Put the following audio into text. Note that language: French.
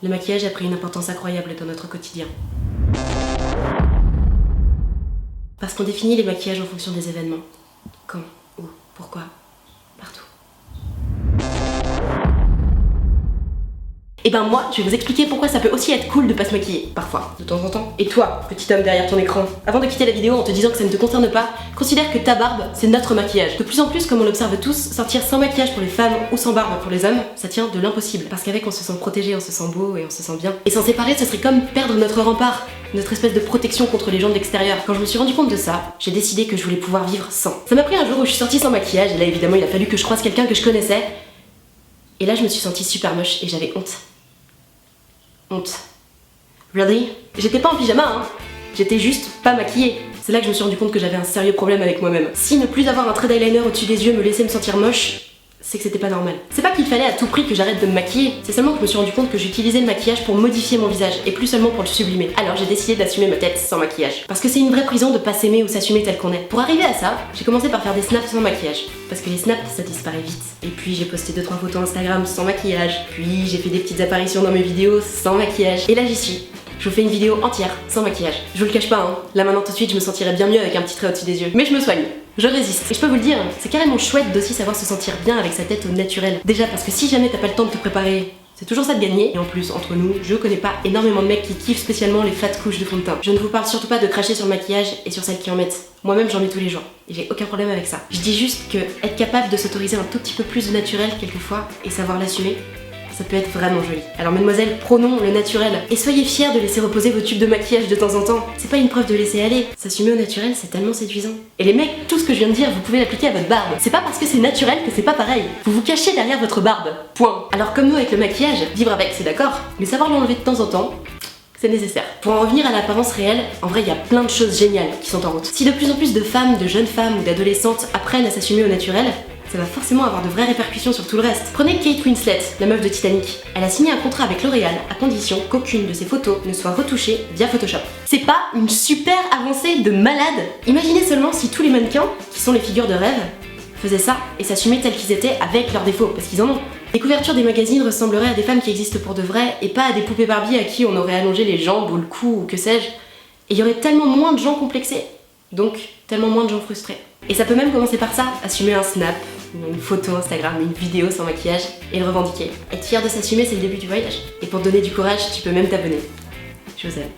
Le maquillage a pris une importance incroyable dans notre quotidien. Parce qu'on définit les maquillages en fonction des événements. Quand, où, pourquoi, partout. Et ben moi, je vais vous expliquer pourquoi ça peut aussi être cool de pas se maquiller, parfois, de temps en temps. Et toi, petit homme derrière ton écran, avant de quitter la vidéo en te disant que ça ne te concerne pas, considère que ta barbe, c'est notre maquillage. De plus en plus, comme on l'observe tous, sortir sans maquillage pour les femmes ou sans barbe pour les hommes, ça tient de l'impossible. Parce qu'avec on se sent protégé, on se sent beau et on se sent bien. Et s'en séparer, ce serait comme perdre notre rempart, notre espèce de protection contre les gens de l'extérieur. Quand je me suis rendu compte de ça, j'ai décidé que je voulais pouvoir vivre sans. Ça m'a pris un jour où je suis sortie sans maquillage, et là évidemment il a fallu que je croise quelqu'un que je connaissais. Et là je me suis sentie super moche et j'avais honte. Honte. Really? J'étais pas en pyjama, hein. J'étais juste pas maquillée. C'est là que je me suis rendu compte que j'avais un sérieux problème avec moi-même. Si ne plus avoir un trait d'eyeliner au-dessus des yeux me laissait me sentir moche, c'est que c'était pas normal. C'est pas qu'il fallait à tout prix que j'arrête de me maquiller, c'est seulement que je me suis rendu compte que j'utilisais le maquillage pour modifier mon visage, et plus seulement pour le sublimer. Alors j'ai décidé d'assumer ma tête sans maquillage. Parce que c'est une vraie prison de pas s'aimer ou s'assumer tel qu'on est. Pour arriver à ça, j'ai commencé par faire des snaps sans maquillage. Parce que les snaps, ça disparaît vite. Et puis j'ai posté 2-3 photos Instagram sans maquillage. Puis j'ai fait des petites apparitions dans mes vidéos sans maquillage. Et là j'y suis. Je vous fais une vidéo entière, sans maquillage. Je vous le cache pas, hein. Là maintenant tout de suite je me sentirais bien mieux avec un petit trait au-dessus des yeux. Mais je me soigne. Je résiste. Et je peux vous le dire, c'est carrément chouette d'aussi savoir se sentir bien avec sa tête au naturel. Déjà parce que si jamais t'as pas le temps de te préparer, c'est toujours ça de gagner. Et en plus, entre nous, je connais pas énormément de mecs qui kiffent spécialement les fat couches de fond de teint. Je ne vous parle surtout pas de cracher sur le maquillage et sur celles qui en mettent. Moi-même j'en mets tous les jours. Et j'ai aucun problème avec ça. Je dis juste que être capable de s'autoriser un tout petit peu plus de naturel quelquefois et savoir l'assumer, ça peut être vraiment joli. Alors mesdemoiselles, prônons le naturel. Et soyez fiers de laisser reposer vos tubes de maquillage de temps en temps. C'est pas une preuve de laisser aller. S'assumer au naturel, c'est tellement séduisant. Et les mecs, tout ce que je viens de dire, vous pouvez l'appliquer à votre barbe. C'est pas parce que c'est naturel que c'est pas pareil. Vous vous cachez derrière votre barbe. Point. Alors comme nous avec le maquillage, vivre avec, c'est d'accord. Mais savoir l'enlever de temps en temps, c'est nécessaire. Pour en revenir à l'apparence réelle, en vrai il y a plein de choses géniales qui sont en route. Si de plus en plus de femmes, de jeunes femmes ou d'adolescentes apprennent à s'assumer au naturel, ça va forcément avoir de vraies répercussions sur tout le reste. Prenez Kate Winslet, la meuf de Titanic. Elle a signé un contrat avec L'Oréal à condition qu'aucune de ses photos ne soit retouchée via Photoshop. C'est pas une super avancée de malade? Imaginez seulement si tous les mannequins, qui sont les figures de rêve, faisaient ça et s'assumaient tels qu'ils étaient avec leurs défauts, parce qu'ils en ont. Les couvertures des magazines ressembleraient à des femmes qui existent pour de vrai et pas à des poupées Barbie à qui on aurait allongé les jambes ou le cou ou que sais-je. Et il y aurait tellement moins de gens complexés, donc tellement moins de gens frustrés. Et ça peut même commencer par ça, assumer un snap, une photo Instagram, une vidéo sans maquillage et le revendiquer. Être fier de s'assumer, c'est le début du voyage. Et pour te donner du courage, tu peux même t'abonner. Je vous aime.